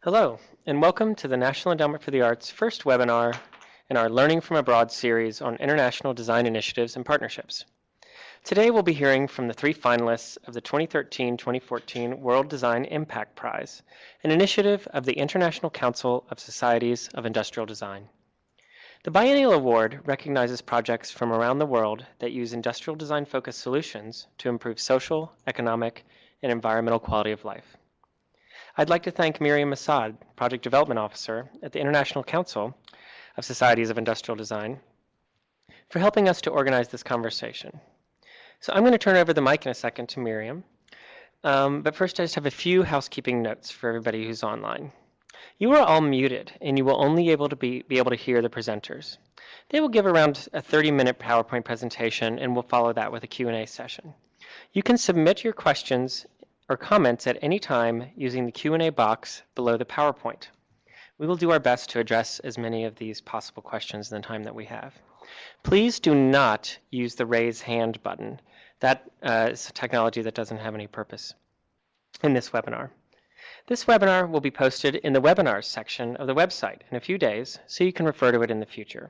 Hello, and welcome to the National Endowment for the Arts' first webinar in our Learning from Abroad series on international design initiatives and partnerships. Today we'll be hearing from the three finalists of the 2013-2014 World Design Impact Prize, an initiative of the International Council of Societies of Industrial Design. The biennial award recognizes projects from around the world that use industrial design-focused solutions to improve social, economic, and environmental quality of life. I'd like to thank Miriam Assad, Project Development Officer at the International Council of Societies of Industrial Design, for helping us to organize this conversation. So I'm going to turn over the mic in a second to Miriam, but first I just have a few housekeeping notes for everybody who's online. You are all muted, and you will only be able to hear the presenters. They will give around a 30-minute PowerPoint presentation, and we'll follow that with a Q&A session. You can submit your questions or comments at any time using the Q&A box below the PowerPoint. We will do our best to address as many of these possible questions in the time that we have. Please do not use the raise hand button. That is a technology that doesn't have any purpose in this webinar. This webinar will be posted in the webinars section of the website in a few days, so you can refer to it in the future.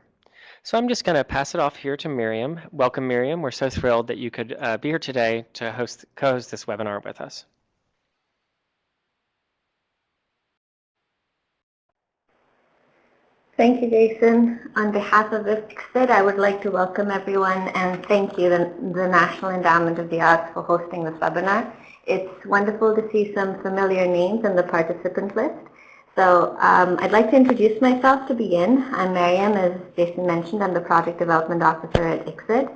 So I'm just going to pass it off here to Miriam. Welcome, Miriam. We're so thrilled that you could be here today to co-host this webinar with us. Thank you, Jason. On behalf of ICSID, I would like to welcome everyone and thank you, the National Endowment of the Arts, for hosting this webinar. It's wonderful to see some familiar names in the participant list. So I'd like to introduce myself to begin. I'm Miriam, as Jason mentioned. I'm the Project Development Officer at ICSID.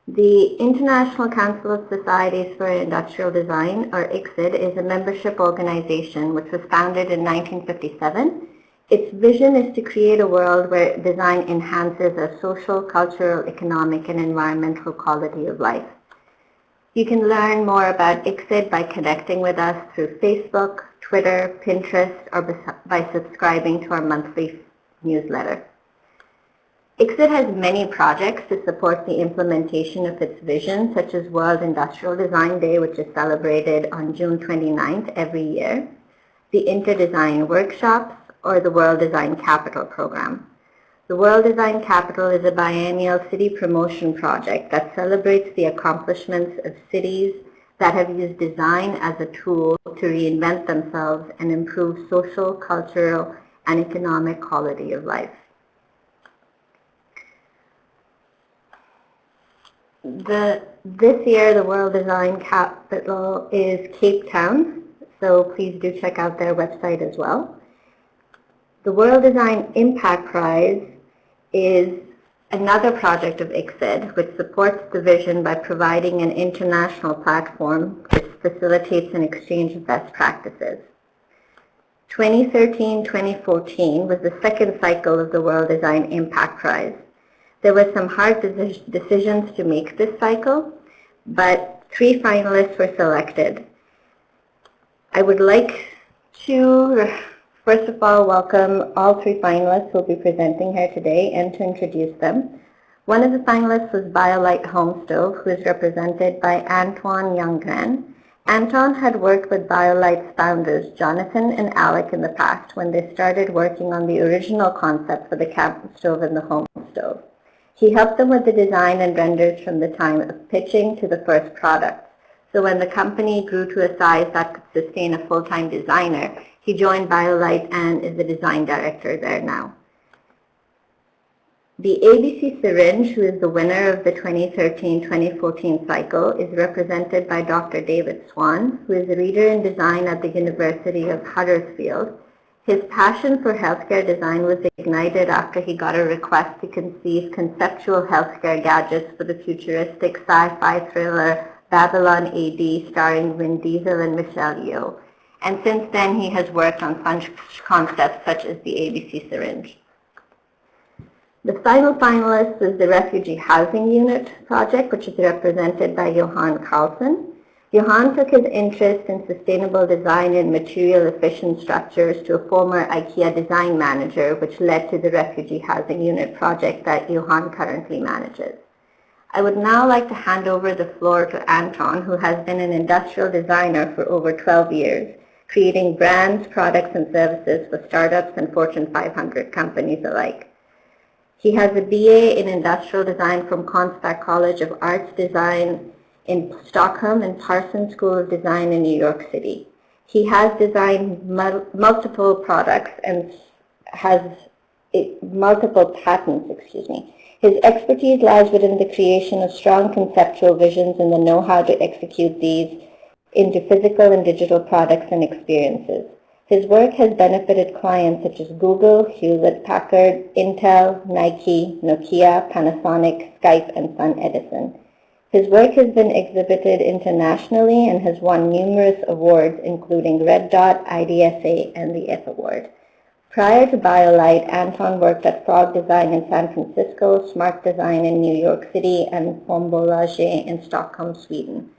The International Council of Societies for Industrial Design, or ICSID, is a membership organization which was founded in 1957. Its vision is to create a world where design enhances our social, cultural, economic, and environmental quality of life. You can learn more about ICSID by connecting with us through Facebook, Twitter, Pinterest, or by subscribing to our monthly newsletter. ICSID has many projects to support the implementation of its vision, such as World Industrial Design Day, which is celebrated on June 29th every year, the Interdesign Workshops, or the World Design Capital program. The World Design Capital is a biennial city promotion project that celebrates the accomplishments of cities that have used design as a tool to reinvent themselves and improve social, cultural, and economic quality of life. This year, the World Design Capital is Cape Town, so please do check out their website as well. The World Design Impact Prize is another project of ICSID, which supports the vision by providing an international platform which facilitates an exchange of best practices. 2013-2014 was the second cycle of the World Design Impact Prize. There were some hard decisions to make this cycle, but 3 finalists were selected. I would like to first of all welcome all 3 finalists who will be presenting here today and to introduce them. One of the finalists was BioLite Home Stove, who is represented by Antoine Youngran. Anton had worked with BioLite's founders, Jonathan and Alec, in the past when they started working on the original concept for the camp stove and the home stove. He helped them with the design and renders from the time of pitching to the first product. So when the company grew to a size that could sustain a full-time designer, he joined BioLite and is the design director there now. The ABC Syringe, who is the winner of the 2013-2014 cycle, is represented by Dr. David Swan, who is a reader in design at the University of Huddersfield. His passion for healthcare design was ignited after he got a request to conceive conceptual healthcare gadgets for the futuristic sci-fi thriller Babylon AD, starring Vin Diesel and Michelle Yeoh. And since then, he has worked on fun concepts such as the ABC Syringe. The final finalist is the Refugee Housing Unit project, which is represented by Johan Carlson. Johan took his interest in sustainable design and material-efficient structures to a former IKEA design manager, which led to the Refugee Housing Unit project that Johan currently manages. I would now like to hand over the floor to Anton, who has been an industrial designer for over 12 years, creating brands, products, and services for startups and Fortune 500 companies alike. He has a BA in Industrial Design from Constack College of Arts Design in Stockholm and Parsons School of Design in New York City. He has designed multiple products and has multiple patents, His expertise lies within the creation of strong conceptual visions and the know-how to execute these into physical and digital products and experiences. His work has benefited clients such as Google, Hewlett-Packard, Intel, Nike, Nokia, Panasonic, Skype, and SunEdison. His work has been exhibited internationally and has won numerous awards, including Red Dot, IDSA, and the F Award. Prior to BioLite, Anton worked at Frog Design in San Francisco, Smart Design in New York City, and Fombolage in Stockholm, Sweden.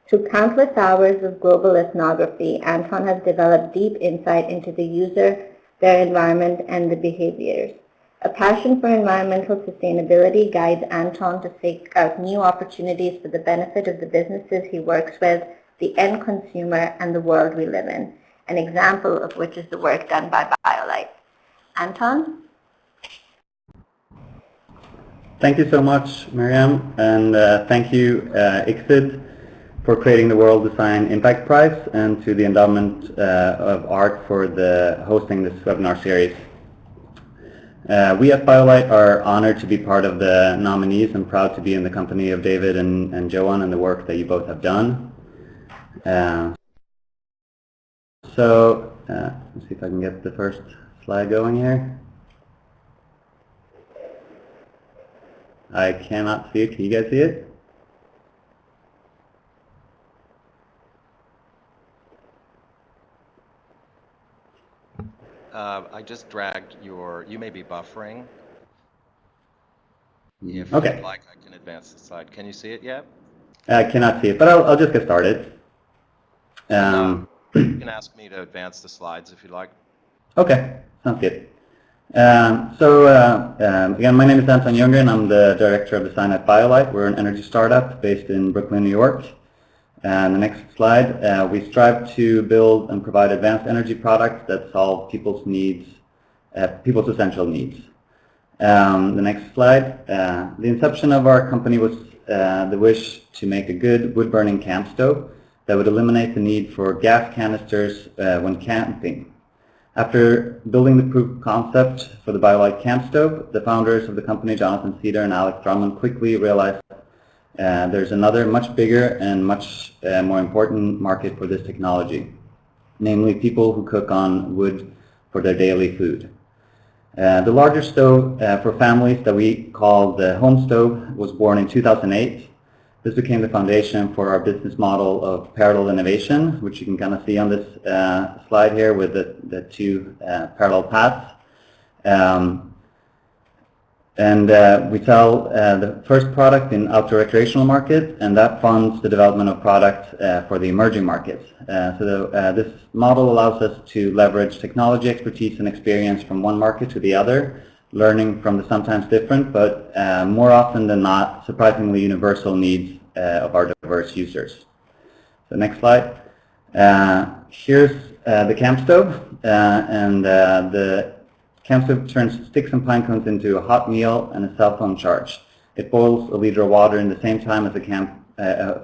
Through countless hours of global ethnography, Anton has developed deep insight into the user, their environment, and the behaviors. A passion for environmental sustainability guides Anton to seek out new opportunities for the benefit of the businesses he works with, the end consumer, and the world we live in, an example of which is the work done by BioLite. Anton? Thank you so much, Miriam, and thank you, ICSID, for creating the World Design Impact Prize, and to the Endowment of Art for hosting this webinar series. We at BioLite are honored to be part of the nominees and proud to be in the company of David and Johan and the work that you both have done. Let's see if I can get the first slide going here. I cannot see it. Can you guys see it? I just dragged you may be buffering. If Okay. you'd like, I can advance the slide. Can you see it yet? I cannot see it, but I'll just get started. You can ask me to advance the slides if you'd like. Okay, sounds good. Again, my name is Anton Ljunggren. I'm the Director of Design at BioLite. We're an energy startup based in Brooklyn, New York. And the next slide, we strive to build and provide advanced energy products that solve people's needs, people's essential needs. The next slide, the inception of our company was the wish to make a good wood-burning camp stove that would eliminate the need for gas canisters when camping. After building the proof of concept for the BioLite camp stove, the founders of the company, Jonathan Cedar and Alex Drummond, quickly realized there's another much bigger and much more important market for this technology, namely people who cook on wood for their daily food. The larger stove for families that we call the home stove was born in 2008. This became the foundation for our business model of parallel innovation, which you can kind of see on this slide here with the two parallel paths. We sell the first product in outdoor recreational market, and that funds the development of products for the emerging markets. This model allows us to leverage technology expertise and experience from one market to the other, learning from the sometimes different, but more often than not, surprisingly universal needs of our diverse users. So next slide. Here's the camp stove, and the camp stove turns sticks and pine cones into a hot meal and a cell phone charge. It boils a liter of water in the same time as a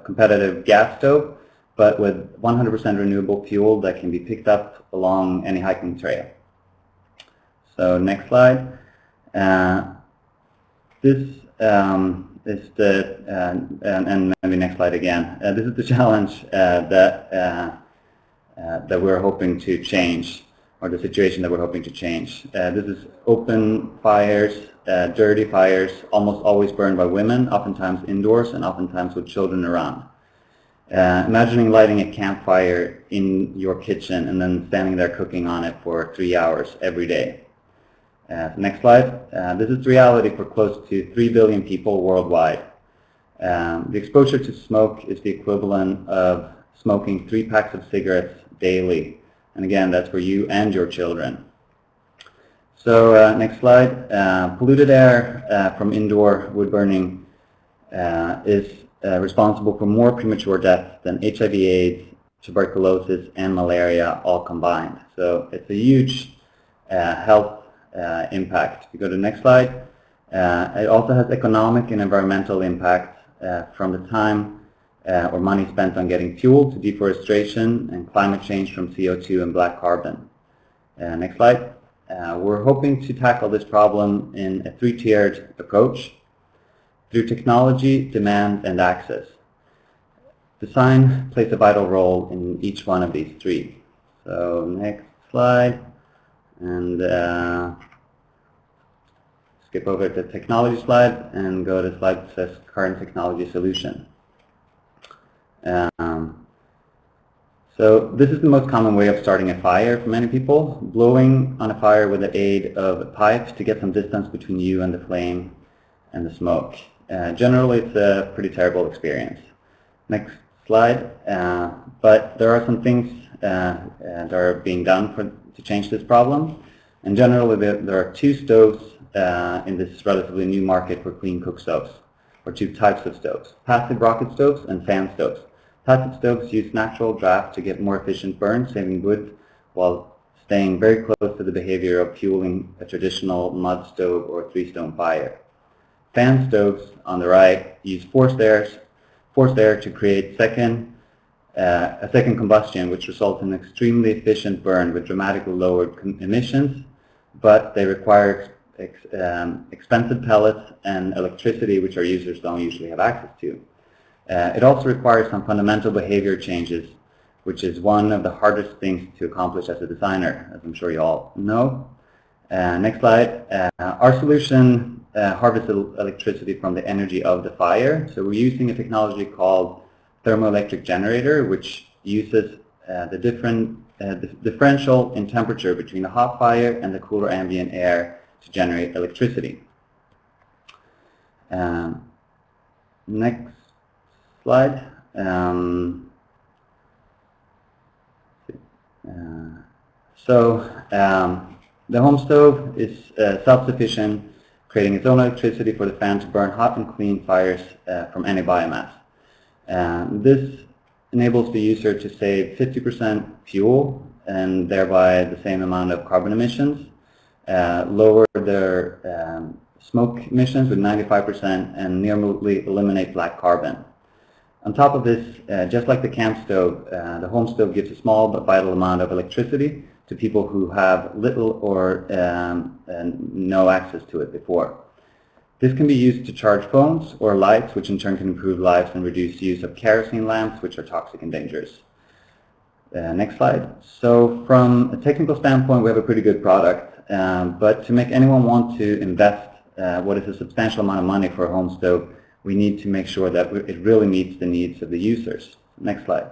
competitive gas stove, but with 100% renewable fuel that can be picked up along any hiking trail. So next slide. This is and maybe next slide again. This is the challenge that we're hoping to change, or the situation that we're hoping to change. This is open fires, dirty fires, almost always burned by women, oftentimes indoors and oftentimes with children around. Imagining lighting a campfire in your kitchen and then standing there cooking on it for 3 hours every day. Next slide. This is the reality for close to 3 billion people worldwide. The exposure to smoke is the equivalent of smoking 3 packs of cigarettes daily. And again, that's for you and your children. So next slide. Polluted air from indoor wood burning is responsible for more premature death than HIV/AIDS, tuberculosis, and malaria all combined. So it's a huge health impact. If you go to the next slide, it also has economic and environmental impact from the time or money spent on getting fuel to deforestation and climate change from CO2 and black carbon. Next slide. We're hoping to tackle this problem in a three-tiered approach through technology, demand, and access. Design plays a vital role in each one of these three. So next slide, and skip over to the technology slide and go to slide that says current technology solution. So this is the most common way of starting a fire for many people, blowing on a fire with the aid of a pipe to get some distance between you and the flame and the smoke. Generally, it's a pretty terrible experience. Next slide. But there are some things that are being done to change this problem. And generally, there are two stoves in this relatively new market for clean cook stoves, or two types of stoves: passive rocket stoves and fan stoves. Passive stoves use natural draft to get more efficient burn, saving wood, while staying very close to the behavior of fueling a traditional mud stove or three-stone fire. Fan stoves, on the right, use forced air to create a second combustion, which results in extremely efficient burn with dramatically lowered emissions, but they require expensive pellets and electricity, which our users don't usually have access to. It also requires some fundamental behavior changes, which is one of the hardest things to accomplish as a designer, as I'm sure you all know. Next slide. Our solution harvests electricity from the energy of the fire. So we're using a technology called thermoelectric generator, which uses the differential in temperature between the hot fire and the cooler ambient air to generate electricity. Next slide. The home stove is self-sufficient, creating its own electricity for the fan to burn hot and clean fires from any biomass. This enables the user to save 50% fuel and thereby the same amount of carbon emissions, lower their smoke emissions with 95%, and nearly eliminate black carbon. On top of this, just like the camp stove, the home stove gives a small but vital amount of electricity to people who have little or no access to it before. This can be used to charge phones or lights, which in turn can improve lives and reduce use of kerosene lamps, which are toxic and dangerous. Next slide. So from a technical standpoint, we have a pretty good product, but to make anyone want to invest what is a substantial amount of money for a home stove, we need to make sure that it really meets the needs of the users. Next slide.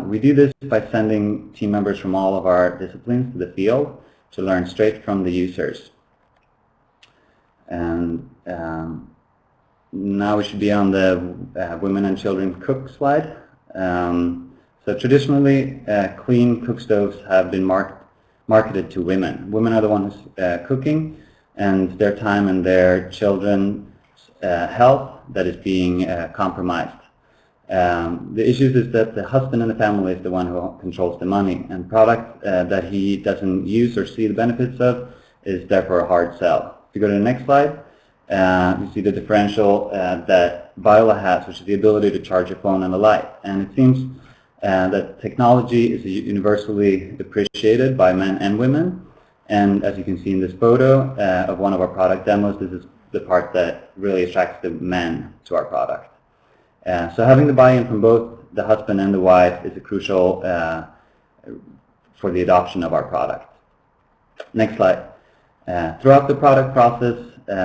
We do this by sending team members from all of our disciplines to the field to learn straight from the users. And now we should be on the women and children cook slide. So traditionally, clean cook stoves have been marketed to women. Women are the ones cooking, and their time and their children's health that is being compromised. The issue is that the husband in the family is the one who controls the money, and product that he doesn't use or see the benefits of is therefore a hard sell. If you go to the next slide, you see the differential that Viola has, which is the ability to charge a phone and a light. And it seems that technology is universally appreciated by men and women. And as you can see in this photo of one of our product demos, this is the part that really attracts the men to our product. So having the buy-in from both the husband and the wife is a crucial for the adoption of our product. Next slide. Throughout the product process,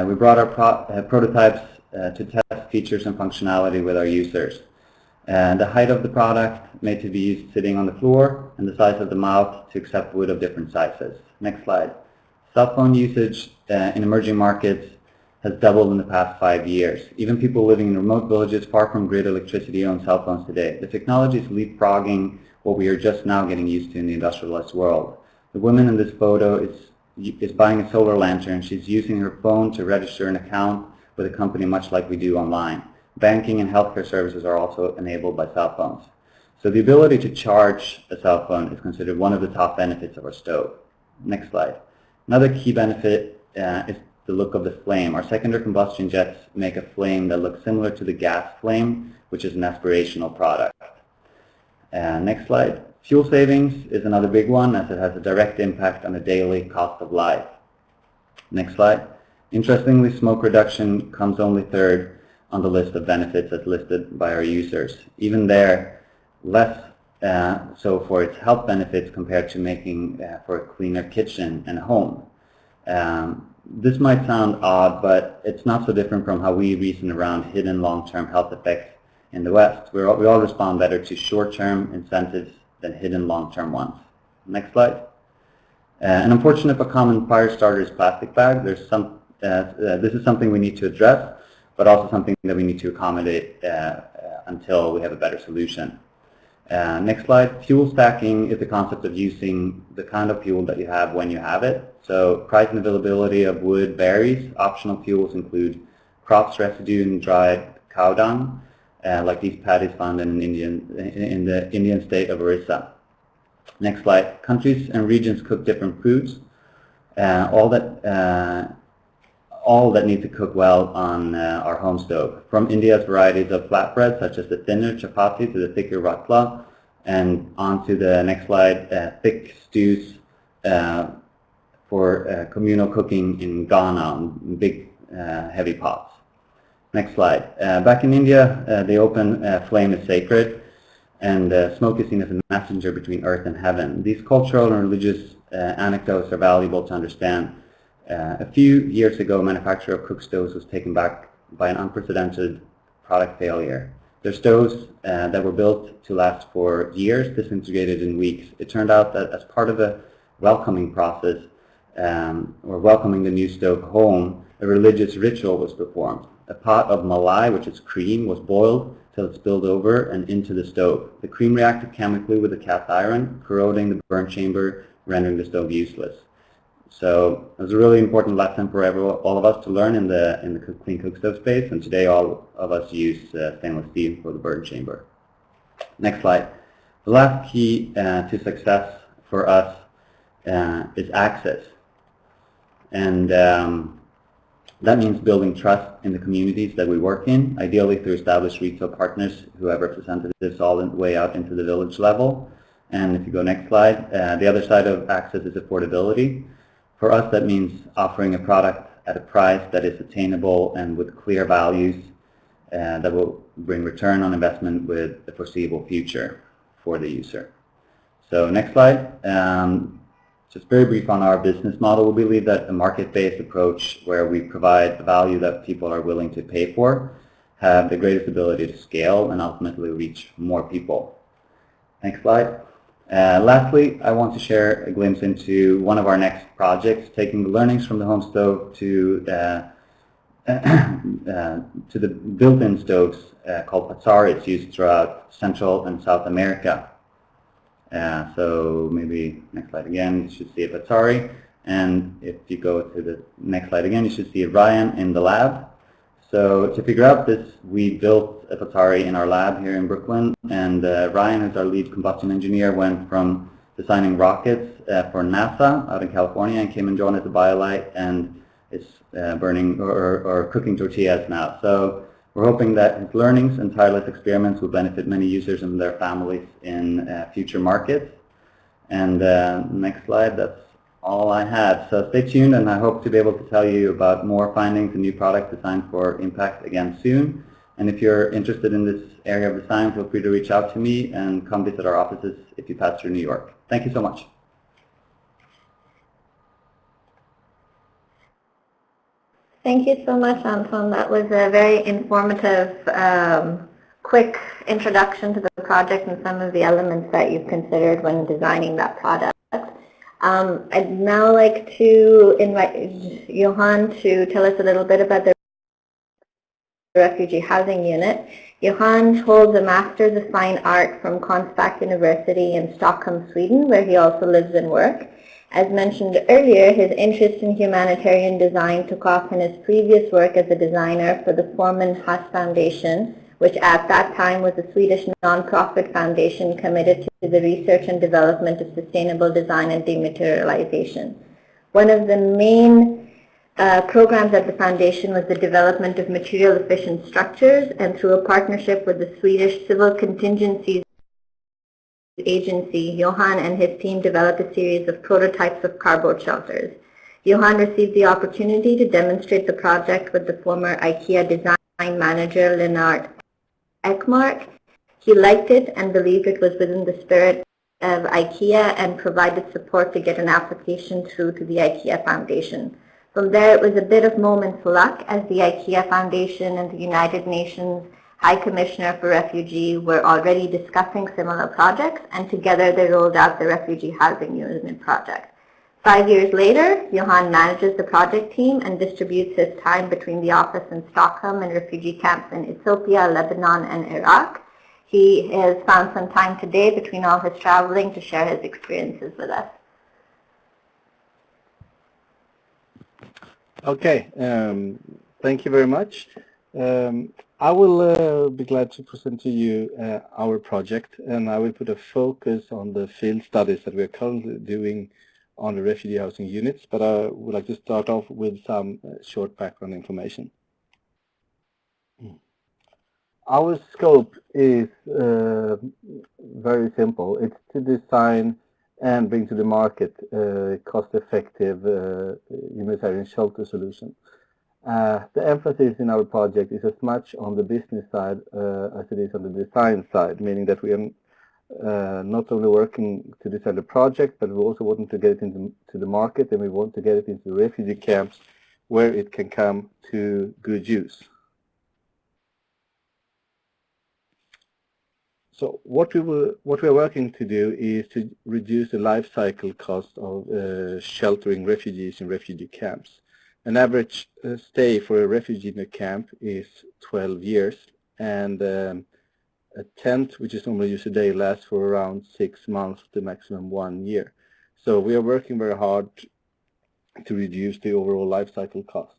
we brought our prototypes to test features and functionality with our users. The height of the product made to be used sitting on the floor, and the size of the mouth to accept wood of different sizes. Next slide. Cell phone usage in emerging markets has doubled in the past 5 years. Even people living in remote villages far from grid electricity own cell phones today. The technology is leapfrogging what we are just now getting used to in the industrialized world. The woman in this photo is buying a solar lantern. She's using her phone to register an account with a company much like we do online. Banking and healthcare services are also enabled by cell phones. So the ability to charge a cell phone is considered one of the top benefits of our stove. Next slide. Another key benefit is the look of the flame. Our secondary combustion jets make a flame that looks similar to the gas flame, which is an aspirational product. Next slide. Fuel savings is another big one, as it has a direct impact on the daily cost of life. Next slide. Interestingly, smoke reduction comes only third on the list of benefits as listed by our users. Even there, less so for its health benefits compared to making for a cleaner kitchen and home. This might sound odd, but it's not so different from how we reason around hidden long-term health effects in the West. We all respond better to short-term incentives than hidden long-term ones. Next slide. And unfortunately, a common fire starter is plastic bags. This is something we need to address, but also something that we need to accommodate until we have a better solution. Next slide. Fuel stacking is the concept of using the kind of fuel that you have when you have it. So price and availability of wood varies. Optional fuels include crops residue and dried cow dung, like these paddies found in the Indian state of Orissa. Next slide. Countries and regions cook different foods. All that need to cook well on our home stove. From India's varieties of flatbread, such as the thinner chapati to the thicker ratla, and on to the next slide, thick stews for communal cooking in Ghana, big heavy pots. Next slide. Back in India, the open flame is sacred, and smoke is seen as a messenger between earth and heaven. These cultural and religious anecdotes are valuable to understand. A few years ago, manufacturer of cook stoves was taken back by an unprecedented product failure. Their stoves that were built to last for years disintegrated in weeks. It turned out that as part of a welcoming process, or welcoming the new stove home, a religious ritual was performed. A pot of malai, which is cream, was boiled till it spilled over and into the stove. The cream reacted chemically with the cast iron, corroding the burn chamber, rendering the stove useless. So it was a really important lesson for all of us to learn in the clean cook stove space, and today all of us use stainless steel for the burn chamber. Next slide. The last key to success for us is access, and that means building trust in the communities that we work in, ideally through established retail partners who have representatives all the way out into the village level. And if you go next slide, the other side of access is affordability. For us, that means offering a product at a price that is attainable and with clear values that will bring return on investment with a foreseeable future for the user. So next slide. Just very brief on our business model. We believe that a market-based approach where we provide value that people are willing to pay for have the greatest ability to scale and ultimately reach more people. Next slide. Lastly, I want to share a glimpse into one of our next projects, taking the learnings from the home stove to the built-in stoves called Patsari. It's used throughout Central and South America. So maybe next slide again, you should see a Patsari. And if you go to the next slide again, you should see Ryan in the lab. So to figure out this, we built a Patsari in our lab here in Brooklyn, and Ryan, who's our lead combustion engineer, went from designing rockets for NASA out in California and came and joined as a BioLite, and is burning or cooking tortillas now. So we're hoping that his learnings and tireless experiments will benefit many users and their families in future markets. And next slide, that's all I had. So stay tuned, and I hope to be able to tell you about more findings and new products designed for impact again soon. And if you're interested in this area of design, feel free to reach out to me and come visit our offices if you pass through New York. Thank you so much. Thank you so much, Anton. That was a very informative, quick introduction to the project and some of the elements that you've considered when designing that product. I'd now like to invite Johan to tell us a little bit about the Refugee Housing Unit. Johan holds a Master's of Fine Art from Konstfack University in Stockholm, Sweden, where he also lives and works. As mentioned earlier, his interest in humanitarian design took off in his previous work as a designer for the Foreman Haas Foundation, which at that time was a Swedish non-profit foundation committed to the research and development of sustainable design and dematerialization. One of the main programs at the foundation was the development of material-efficient structures, and through a partnership with the Swedish Civil Contingencies Agency, Johan and his team developed a series of prototypes of cardboard shelters. Johan received the opportunity to demonstrate the project with the former IKEA design manager Lennart Ekmark. He liked it and believed it was within the spirit of IKEA and provided support to get an application through to the IKEA Foundation. From there, it was a bit of moment's luck as the IKEA Foundation and the United Nations High Commissioner for Refugee were already discussing similar projects, and together they rolled out the Refugee Housing Unit project. 5 years later, Johan manages the project team and distributes his time between the office in Stockholm and refugee camps in Ethiopia, Lebanon, and Iraq. He has found some time today between all his traveling to share his experiences with us. Okay, thank you very much. I will be glad to present to you our project, and I will put a focus on the field studies that we are currently doing on the refugee housing units, but I would like to start off with some short background information. Our scope is very simple. It's to design and bring to the market cost-effective humanitarian shelter solution. The emphasis in our project is as much on the business side as it is on the design side, meaning that we are not only working to design the project, but we also want to get it into the market, and we want to get it into refugee camps where it can come to good use. So what we are working to do is to reduce the life cycle cost of sheltering refugees in refugee camps. An average stay for a refugee in a camp is 12 years, and a tent, which is normally used a day, lasts for around 6 months to maximum 1 year. So we are working very hard to reduce the overall life cycle costs.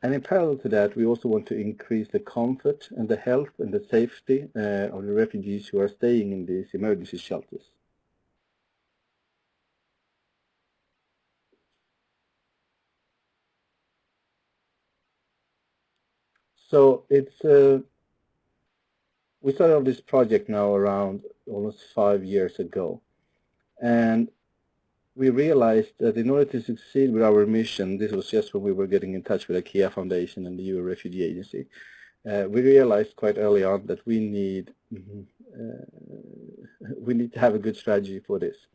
And in parallel to that, we also want to increase the comfort and the health and the safety of the refugees who are staying in these emergency shelters. So we started on this project now around almost 5 years ago, and we realized that in order to succeed with our mission, this was just when we were getting in touch with the IKEA Foundation and the UN Refugee Agency, we realized quite early on that we need to have a good strategy for this.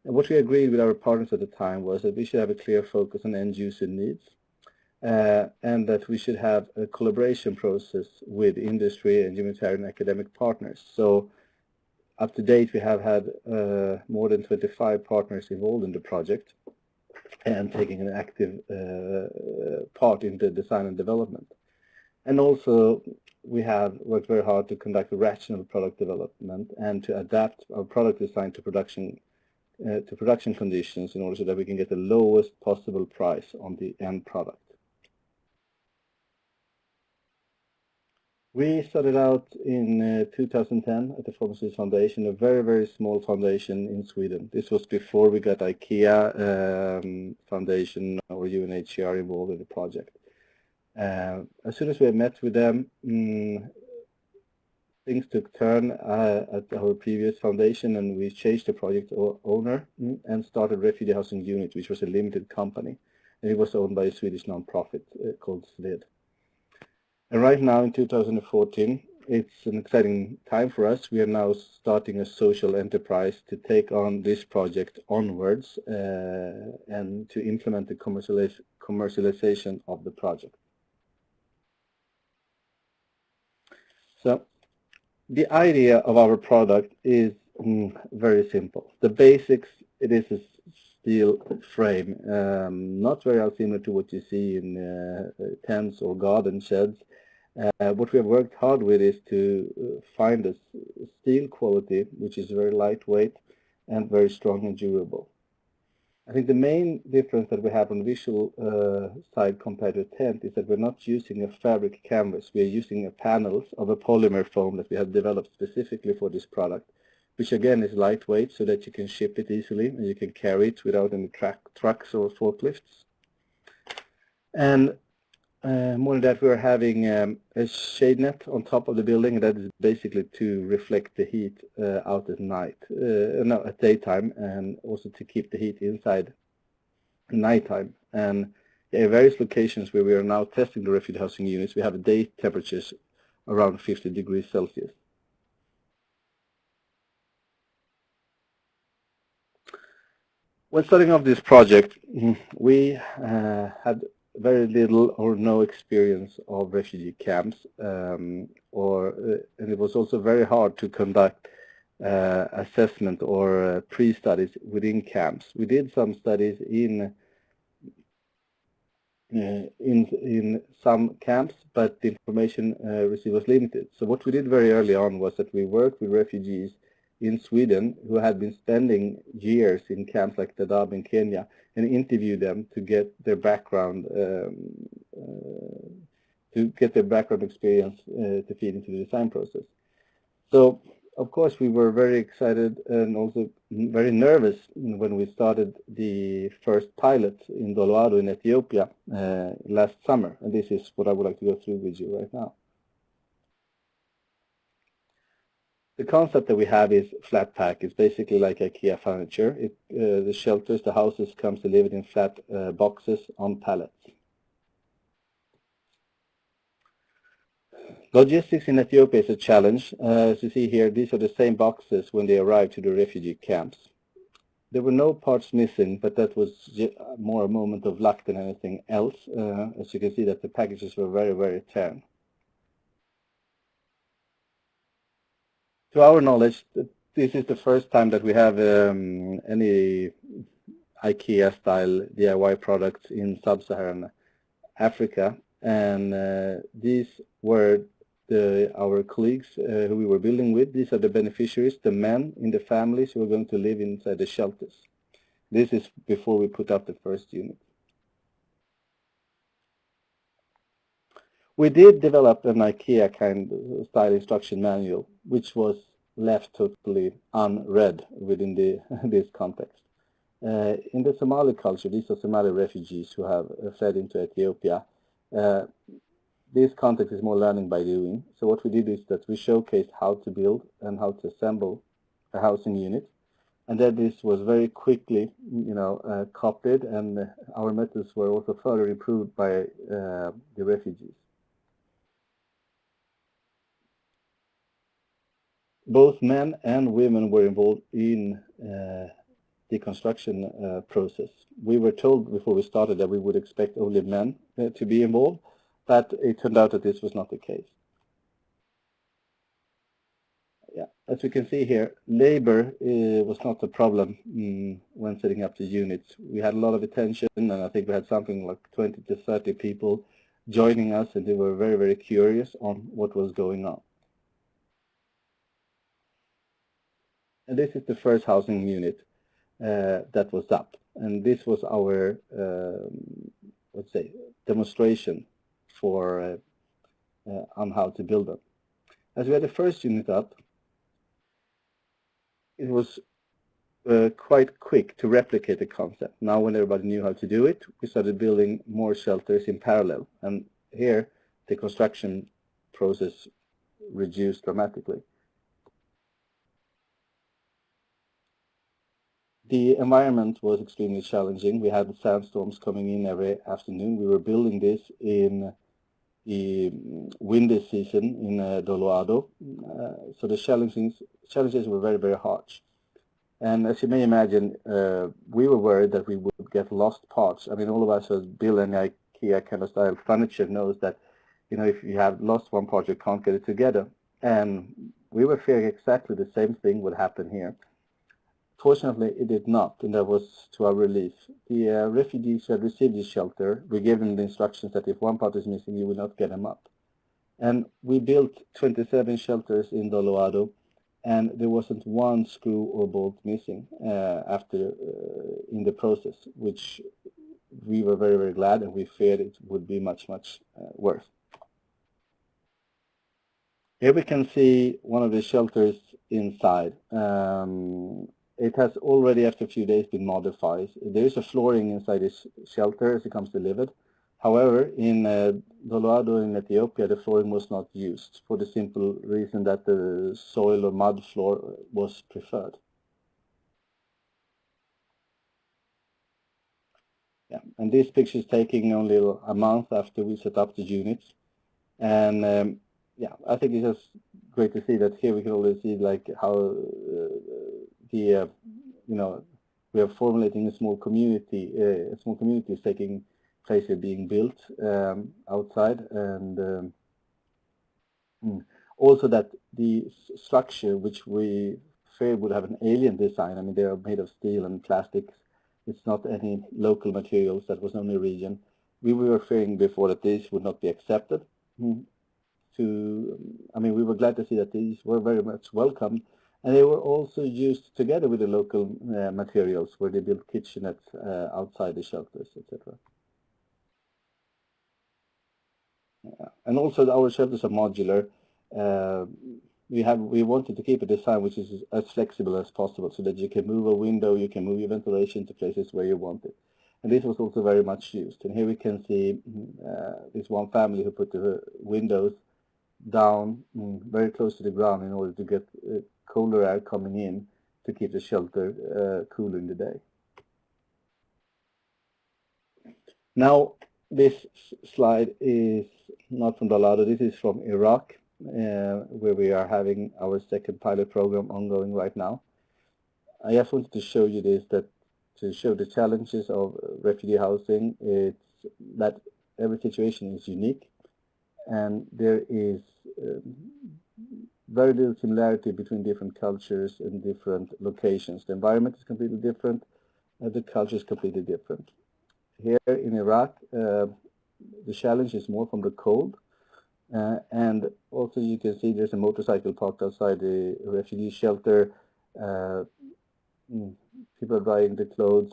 And what we agreed with our partners at the time was that we should have a clear focus on end-user needs, and that we should have a collaboration process with industry and humanitarian academic partners. So up to date, we have had more than 25 partners involved in the project and taking an active part in the design and development. And also, we have worked very hard to conduct a rational product development and to adapt our product design to production conditions in order so that we can get the lowest possible price on the end product. We started out in 2010 at the Finalists Foundation, a very, very small foundation in Sweden. This was before we got IKEA Foundation or UNHCR involved in the project. As soon as we met with them, things took turn at our previous foundation, and we changed the project owner and started Refugee Housing Unit, which was a limited company, and it was owned by a Swedish non-profit called SVED. And right now in 2014, it's an exciting time for us. We are now starting a social enterprise to take on this project onwards and to implement the commercialization of the project. So the idea of our product is very simple. The basics, it is a steel frame, not very similar to what you see in tents or garden sheds. What we have worked hard with is to find a steel quality which is very lightweight and very strong and durable. I think the main difference that we have on the visual side compared to a tent is that we're not using a fabric canvas. We are using a panels of a polymer foam that we have developed specifically for this product, which again is lightweight so that you can ship it easily and you can carry it without any trucks or forklifts. And more than that, we're having a shade net on top of the building, and that is basically to reflect the heat out at night, no, at daytime, and also to keep the heat inside at nighttime. And in various locations where we are now testing the refugee housing units, we have day temperatures around 50 degrees Celsius. When starting off this project, we had very little or no experience of refugee camps, and it was also very hard to conduct assessment or pre-studies within camps. We did some studies in some camps, but the information received was limited. So what we did very early on was that we worked with refugees in Sweden who had been spending years in camps like Dadaab in Kenya, and interviewed them to get their background experience to feed into the design process. So of course we were very excited and also very nervous when we started the first pilot in Doloado in Ethiopia last summer, and this is what I would like to go through with you right now. The concept that we have is flat pack. It's basically like IKEA furniture. The shelters, the houses comes delivered in flat boxes on pallets. Logistics in Ethiopia is a challenge. As you see here, these are the same boxes when they arrive to the refugee camps. There were no parts missing, but that was more a moment of luck than anything else. As you can see that the packages were very, very torn. To our knowledge, this is the first time that we have any IKEA-style DIY products in sub-Saharan Africa, and these were our colleagues who we were building with. These are the beneficiaries, the men in the families who are going to live inside the shelters. This is before we put up the first unit. We did develop an IKEA kind of style instruction manual, which was left totally unread within this context. In the Somali culture, these are Somali refugees who have fled into Ethiopia. This context is more learning by doing. So what we did is that we showcased how to build and how to assemble a housing unit, and then this was very quickly, copied, and our methods were also further improved by the refugees. Both men and women were involved in the construction process. We were told before we started that we would expect only men to be involved, but it turned out that this was not the case. Yeah, as we can see here, labor was not a problem when setting up the units. We had a lot of attention, and I think we had something like 20 to 30 people joining us, and they were very, very curious on what was going on. And this is the first housing unit that was up, and this was our, let's say, demonstration for on how to build them. As we had the first unit up, it was quite quick to replicate the concept. Now when everybody knew how to do it, we started building more shelters in parallel, and here the construction process reduced dramatically. The environment was extremely challenging. We had sandstorms coming in every afternoon. We were building this in the windy season in Doloado, so the challenges were very, very harsh. And as you may imagine, we were worried that we would get lost parts. I mean, all of us who have built an IKEA kind of style furniture knows that, if you have lost one part, you can't get it together. And we were fearing exactly the same thing would happen here. Fortunately, it did not, and that was to our relief. The refugees who had received this shelter, we gave them the instructions that if one part is missing, you will not get them up. And we built 27 shelters in Doloado, and there wasn't one screw or bolt missing after in the process, which we were very, very glad, and we feared it would be much, much worse. Here we can see one of the shelters inside. It has already, after a few days, been modified. There is a flooring inside this shelter as it comes delivered. However, in Doloado in Ethiopia, the flooring was not used for the simple reason that the soil or mud floor was preferred. Yeah, and this picture is taken only a month after we set up the units. And yeah, I think it's just great to see that here we can already see like how you know, we are formulating a small community. Small community is taking place here, being built outside, and also that the structure, which we feared would have an alien design. I mean, they are made of steel and plastics. It's not any local materials that was only region. We were fearing before that this would not be accepted. I mean, we were glad to see that these were very much welcomed, and they were also used together with the local materials where they built kitchenettes outside the shelters, etc. And also our shelters are modular. We wanted to keep a design which is as flexible as possible, so that you can move a window, you can move your ventilation to places where you want it. And this was also very much used. And here we can see this one family who put the windows down very close to the ground in order to get colder air coming in to keep the shelter cool in the day. Now, this slide is not from Doloado. This is from Iraq, where we are having our second pilot program ongoing right now. I just wanted to show you this, that to show the challenges of refugee housing. It's that every situation is unique, and there is very little similarity between different cultures and different locations. The environment is completely different, the culture is completely different. Here in Iraq, the challenge is more from the cold, and also you can see there's a motorcycle parked outside the refugee shelter. People are drying the clothes.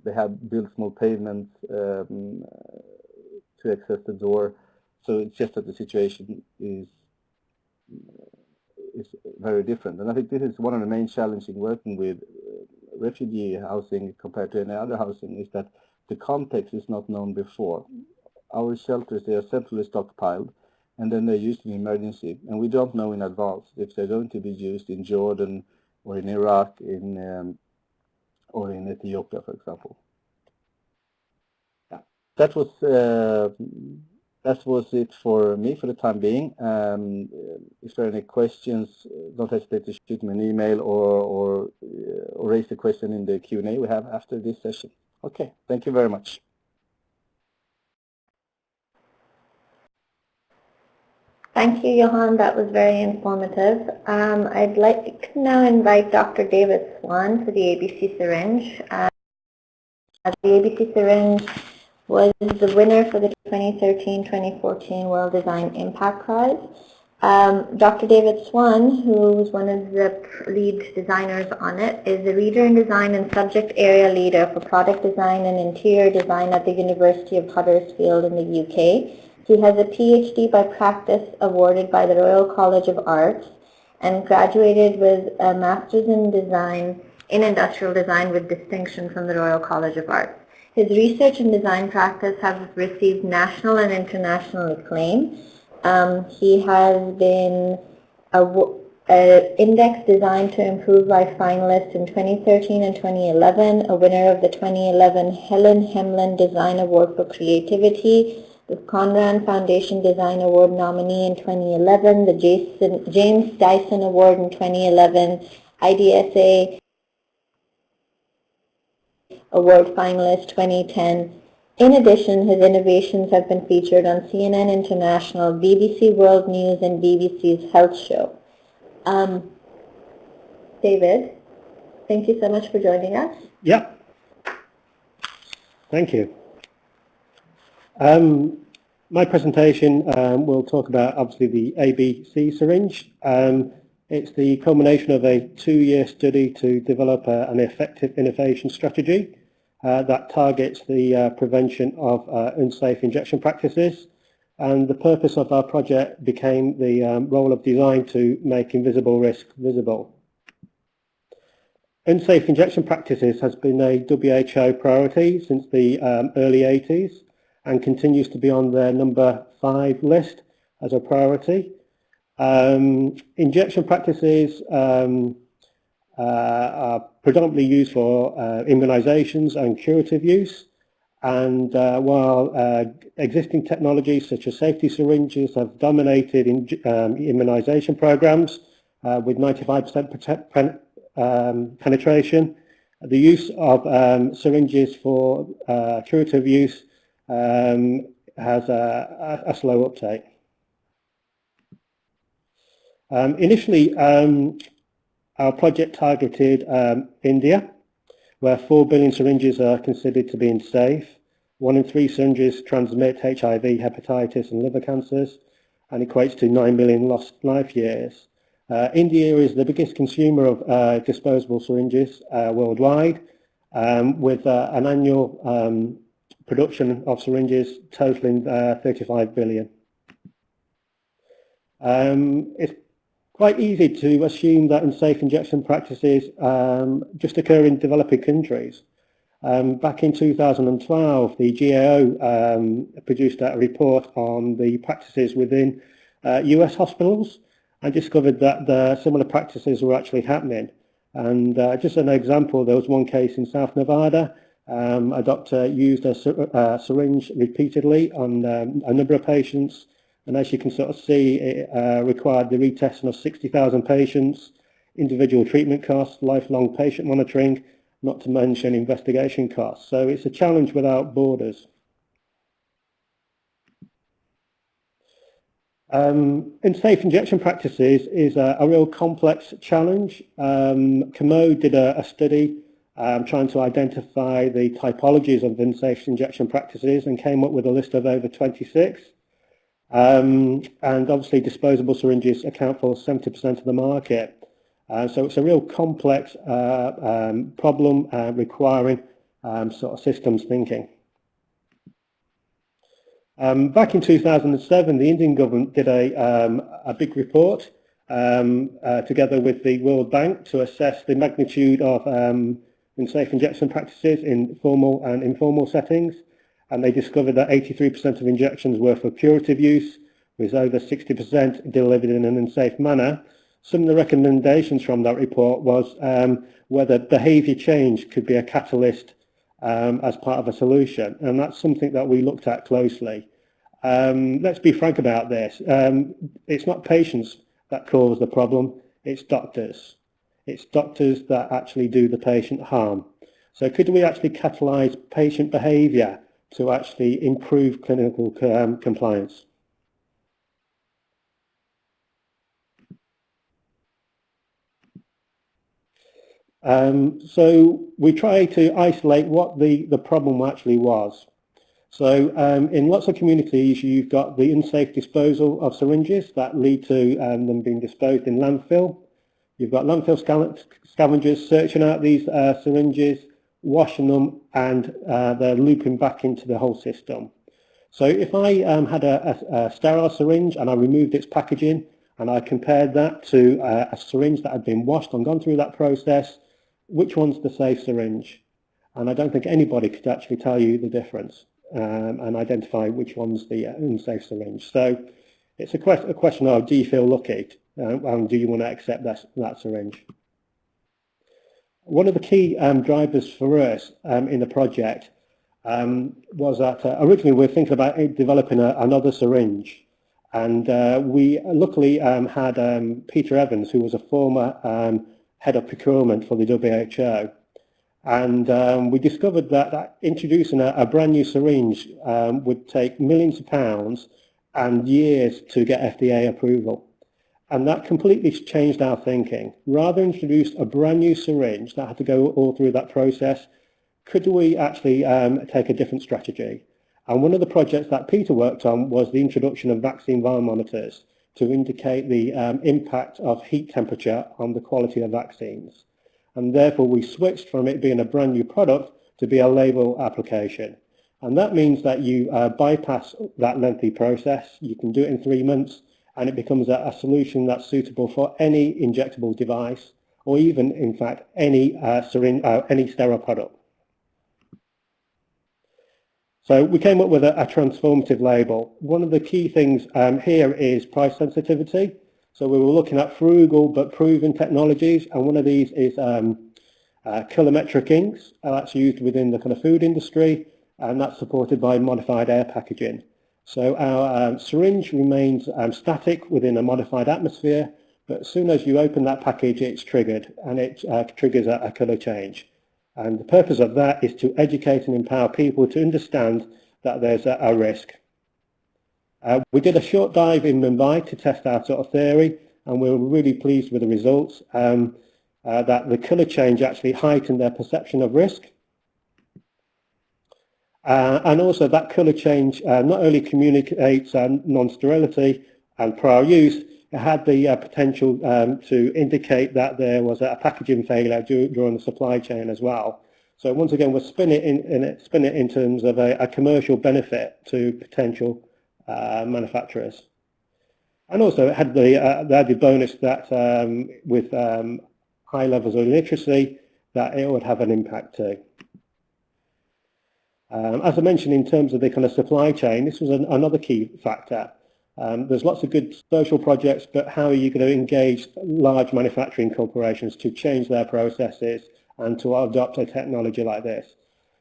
They have built small pavements to access the door. So it's just that the situation is very different. And I think this is one of the main challenges in working with refugee housing compared to any other housing, is that the context is not known before. Our shelters, they are centrally stockpiled, and then they're used in emergency. And we don't know in advance if they're going to be used in Jordan or in Iraq or in Ethiopia, for example. Yeah. That was it for me for the time being. If there are any questions, don't hesitate to shoot me an email or raise the question in the Q&A we have after this session. Okay, thank you very much. Thank you, Johan. That was very informative. I'd like to now invite Dr. David Swan for the ABC Syringe. The ABC Syringe was the winner for the 2013-2014 World Design Impact Prize. Dr. David Swan, who was one of the lead designers on it, is the Reader in Design and Subject Area Leader for Product Design and Interior Design at the University of Huddersfield in the UK. He has a PhD by practice awarded by the Royal College of Arts and graduated with a Master's in Design in Industrial Design with distinction from the Royal College of Arts. His research and design practice have received national and international acclaim. He has been Index Design to Improve Life finalist in 2013 and 2011, a winner of the 2011 Helen Hemlin Design Award for Creativity, the Conran Foundation Design Award nominee in 2011, the James Dyson Award in 2011, IDSA Award finalist 2010. In addition, his innovations have been featured on CNN International, BBC World News, and BBC's Health Show. David, thank you so much for joining us. Yeah, thank you. My presentation will talk about obviously the ABC syringe. It's the culmination of a 2-year study to develop an effective innovation strategy that targets the prevention of unsafe injection practices. And the purpose of our project became the role of design to make invisible risk visible. Unsafe injection practices has been a WHO priority since the early 80s and continues to be on their number 5 list as a priority. Injection practices are predominantly used for immunizations and curative use. And while existing technologies such as safety syringes have dominated in immunization programs with 95% penetration, the use of syringes for curative use has a slow uptake. Initially, our project targeted India, where 4 billion syringes are considered to be unsafe. 1 in 3 syringes transmit HIV, hepatitis and liver cancers, and equates to 9 million lost life years. India is the biggest consumer of disposable syringes worldwide, with an annual production of syringes totaling 35 billion. It's quite easy to assume that unsafe injection practices just occur in developing countries. Back in 2012, the GAO produced a report on the practices within US hospitals and discovered that the similar practices were actually happening. And just an example, there was one case in South Nevada. A doctor used a syringe repeatedly on a number of patients. And as you can sort of see, it required the retesting of 60,000 patients, individual treatment costs, lifelong patient monitoring, not to mention investigation costs. So it's a challenge without borders. Unsafe injection practices is a real complex challenge. Commode did a study trying to identify the typologies of unsafe injection practices and came up with a list of over 26. And obviously disposable syringes account for 70% of the market. So it's a real complex problem requiring sort of systems thinking. Back in 2007, the Indian government did a big report together with the World Bank to assess the magnitude of unsafe injection practices in formal and informal settings. And they discovered that 83% of injections were for curative use, with over 60% delivered in an unsafe manner. Some of the recommendations from that report was whether behaviour change could be a catalyst as part of a solution, and that's something that we looked at closely. Let's be frank about this. It's not patients that cause the problem, it's doctors. It's doctors that actually do the patient harm. So could we actually catalyse patient behaviour to actually improve clinical compliance? So we try to isolate what the problem actually was. So in lots of communities, you've got the unsafe disposal of syringes that lead to them being disposed in landfill. You've got landfill scavengers searching out these syringes, washing them, and they're looping back into the whole system. So if I had a sterile syringe and I removed its packaging and I compared that to a syringe that had been washed and gone through that process, which one's the safe syringe? And I don't think anybody could actually tell you the difference and identify which one's the unsafe syringe. So it's a question of, do you feel lucky and do you want to accept that syringe? One of the key drivers for us in the project was that originally we were thinking about developing another syringe, and we luckily had Peter Evans, who was a former head of procurement for the WHO, and we discovered that introducing a brand new syringe would take millions of pounds and years to get FDA approval. And that completely changed our thinking. Rather than introduce a brand new syringe that had to go all through that process, could we actually take a different strategy? And one of the projects that Peter worked on was the introduction of vaccine vial monitors to indicate the impact of heat temperature on the quality of vaccines. And therefore we switched from it being a brand new product to be a label application. And that means that you bypass that lengthy process. You can do it in 3 months, and it becomes a solution that's suitable for any injectable device, or even, in fact, any sterile product. So we came up with a transformative label. One of the key things here is price sensitivity. So we were looking at frugal but proven technologies, and one of these is colorimetric inks. That's used within the kind of food industry, and that's supported by modified air packaging. So our syringe remains static within a modified atmosphere, but as soon as you open that package, it's triggered, and it triggers a colour change. And the purpose of that is to educate and empower people to understand that there's a risk. We did a short dive in Mumbai to test our sort of theory, and we were really pleased with the results, that the colour change actually heightened their perception of risk. And also that colour change not only communicates non-sterility and prior use, it had the potential to indicate that there was a packaging failure during the supply chain as well. So once again, we'll spin it in terms of a commercial benefit to potential manufacturers. And also it had the added bonus that with high levels of literacy, that it would have an impact too. As I mentioned, in terms of the kind of supply chain, this was another key factor. There's lots of good social projects, but how are you going to engage large manufacturing corporations to change their processes and to adopt a technology like this?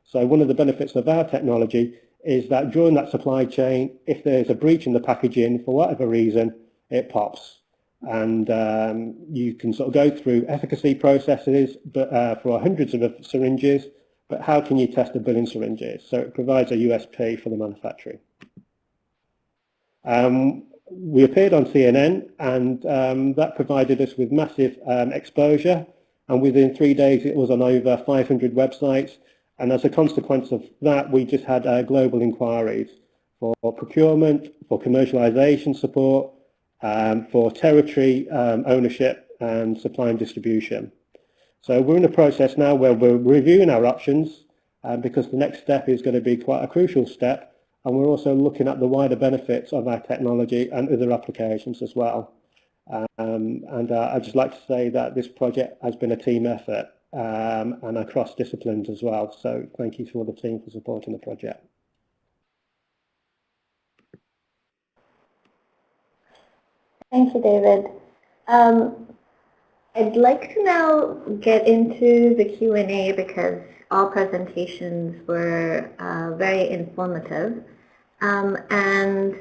So one of the benefits of our technology is that during that supply chain, if there's a breach in the packaging, for whatever reason, it pops. And you can sort of go through efficacy processes but for hundreds of syringes, but how can you test 1 billion syringes? So it provides a USP for the manufacturing. We appeared on CNN, and that provided us with massive exposure, and within 3 days it was on over 500 websites, and as a consequence of that we just had global inquiries for procurement, for commercialization support, for territory ownership and supply and distribution. So we're in a process now where we're reviewing our options, because the next step is going to be quite a crucial step. And we're also looking at the wider benefits of our technology and other applications as well. And I'd just like to say that this project has been a team effort and across disciplines as well. So thank you to all the team for supporting the project. Thank you, David. I'd like to now get into the Q&A because all presentations were very informative. And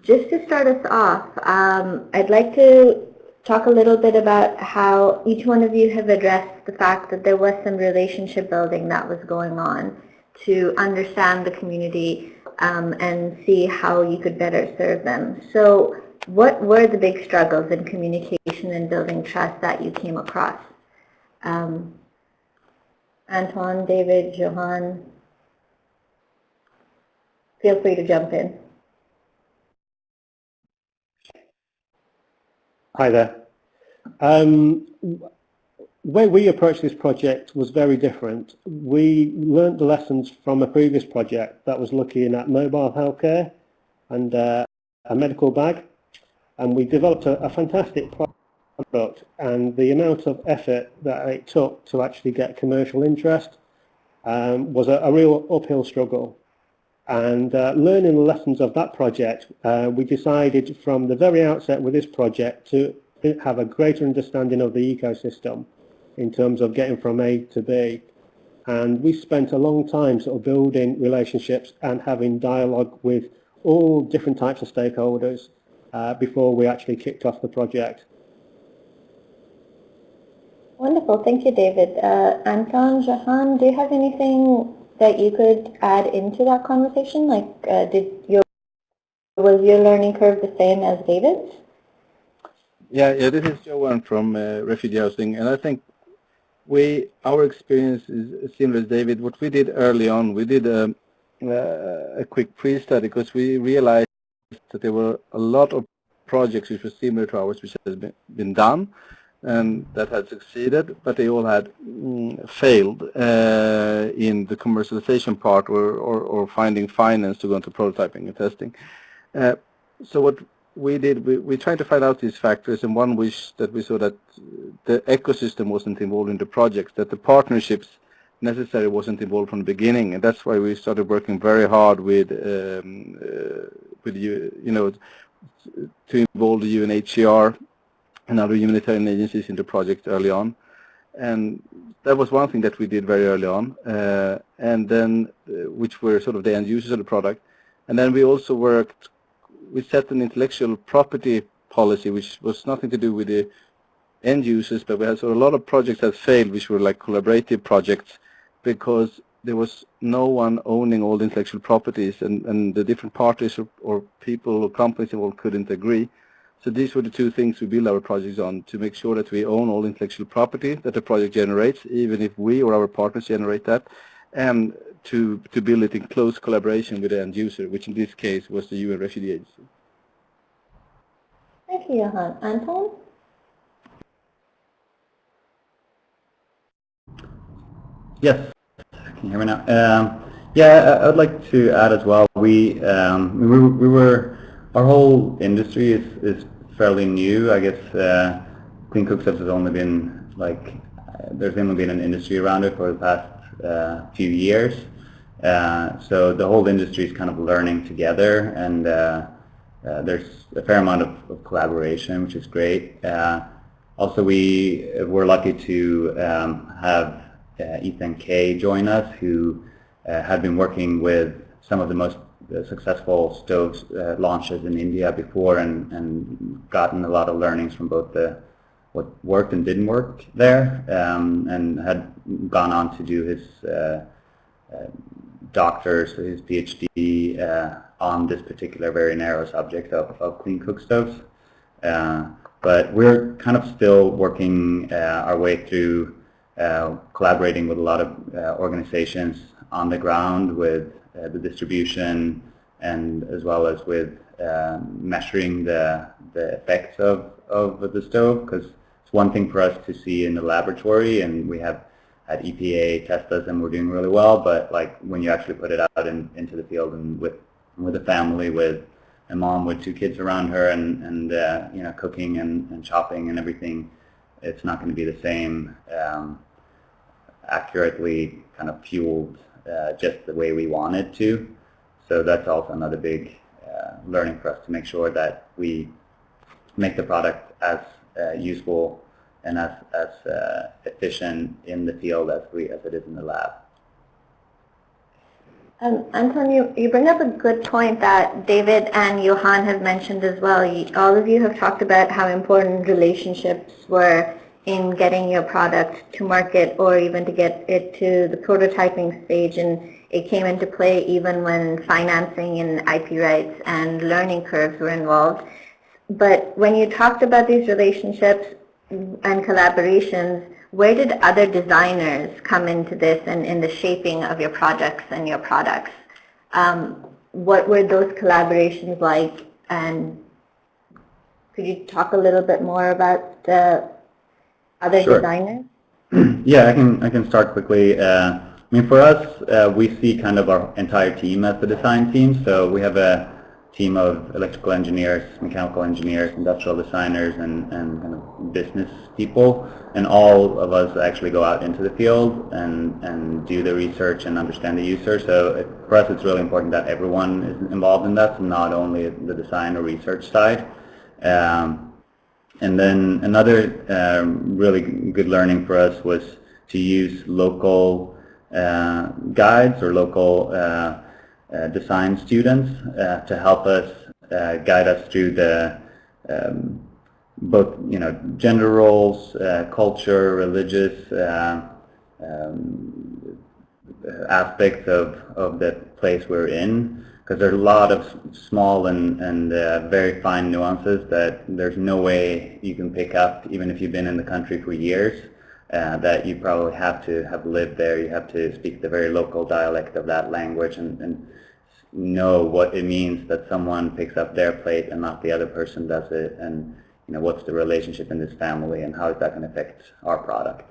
just to start us off, I'd like to talk a little bit about how each one of you have addressed the fact that there was some relationship building that was going on to understand the community and see how you could better serve them. So what were the big struggles in communication and building trust that you came across? Anton, David, Johan, feel free to jump in. Hi there. Where we approached this project was very different. We learnt the lessons from a previous project that was looking at mobile healthcare and a medical bag, and we developed a fantastic product, and the amount of effort that it took to actually get commercial interest was a real uphill struggle. And learning the lessons of that project, we decided from the very outset with this project to have a greater understanding of the ecosystem in terms of getting from A to B. And we spent a long time sort of building relationships and having dialogue with all different types of stakeholders before we actually kicked off the project. Wonderful, thank you, David. Anton, Jahan, do you have anything that you could add into that conversation? Like, was your learning curve the same as David's? Yeah, this is Johan from Refugee Housing, and I think our experience is similar as David. What we did early on, we did a quick pre-study because we realized that there were a lot of projects which were similar to ours, which has been done, and that had succeeded, but they all had failed in the commercialization part or finding finance to go into prototyping and testing. So what we did, we tried to find out these factors, and one wish that we saw that the ecosystem wasn't involved in the projects, that the partnerships necessary wasn't involved from the beginning, and that's why we started working very hard with you know, to involve the UNHCR and other humanitarian agencies in the project early on. And that was one thing that we did very early on, and then which were sort of the end users of the product. And then we also we set an intellectual property policy, which was nothing to do with the end users, but we had sort of a lot of projects that failed, which were like collaborative projects, because there was no one owning all the intellectual properties, and the different parties or people or companies involved couldn't agree. So these were the two things we build our projects on, to make sure that we own all intellectual property that the project generates, even if we or our partners generate that, and to build it in close collaboration with the end user, which in this case was the UN Refugee Agency. Thank you, Johan. Anton? Yes, can you hear me now? Yeah, I'd like to add as well. We were, our whole industry is fairly new. I guess clean cookstoves has only been there's only been an industry around it for the past few years. So the whole industry is kind of learning together, and there's a fair amount of collaboration, which is great. Also, we're lucky to have Ethan Kay join us, who had been working with some of the most successful stove launches in India before, and gotten a lot of learnings from both what worked and didn't work there, and had gone on to do his doctor's, his PhD on this particular very narrow subject of clean cook stoves. But we're kind of still working our way through collaborating with a lot of organizations on the ground with the distribution, and as well as with measuring the effects of the stove, because it's one thing for us to see in the laboratory, and we have had EPA test us and we're doing really well, but like when you actually put it out into the field and with a family, with a mom with 2 kids around her, and you know, cooking and chopping and everything, it's not going to be the same accurately kind of fueled just the way we want it to. So that's also another big learning for us, to make sure that we make the product as useful and as efficient in the field as it is in the lab. Anton, you bring up a good point that David and Johan have mentioned as well. All of you have talked about how important relationships were in getting your product to market, or even to get it to the prototyping stage, and it came into play even when financing and IP rights and learning curves were involved. But when you talked about these relationships and collaborations, where did other designers come into this and in the shaping of your projects and your products? What were those collaborations like, and could you talk a little bit more about the other Sure. designers? Yeah, I can start quickly. I mean, for us, we see kind of our entire team as the design team. So we have a team of electrical engineers, mechanical engineers, industrial designers, and kind of business people. And all of us actually go out into the field and do the research and understand the user. So for us, it's really important that everyone is involved in that, so not only the design or research side. And then another really good learning for us was to use local guides or local design students to help us guide us through the both, you know, gender roles, culture, religious aspects of the place we're in, because there are a lot of small and very fine nuances that there's no way you can pick up, even if you've been in the country for years, that you probably have to have lived there. You have to speak the very local dialect of that language, and know what it means that someone picks up their plate and not the other person does it, and what's the relationship in this family and how is that going to affect our product.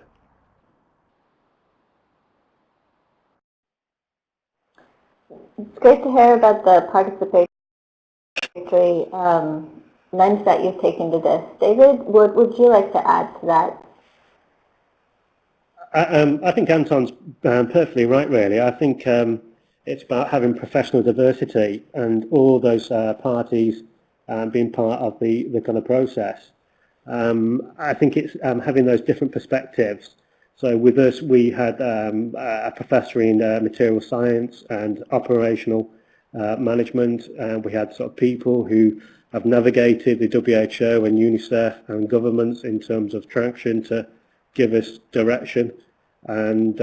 It's great to hear about the participatory lens that you've taken to this. David, what would you like to add to that? I think Anton's perfectly right, really. I think it's about having professional diversity and all those parties being part of the kind of process. I think it's having those different perspectives. So with us, we had a professor in material science and operational management, and we had sort of people who have navigated the WHO and UNICEF and governments in terms of traction to give us direction. And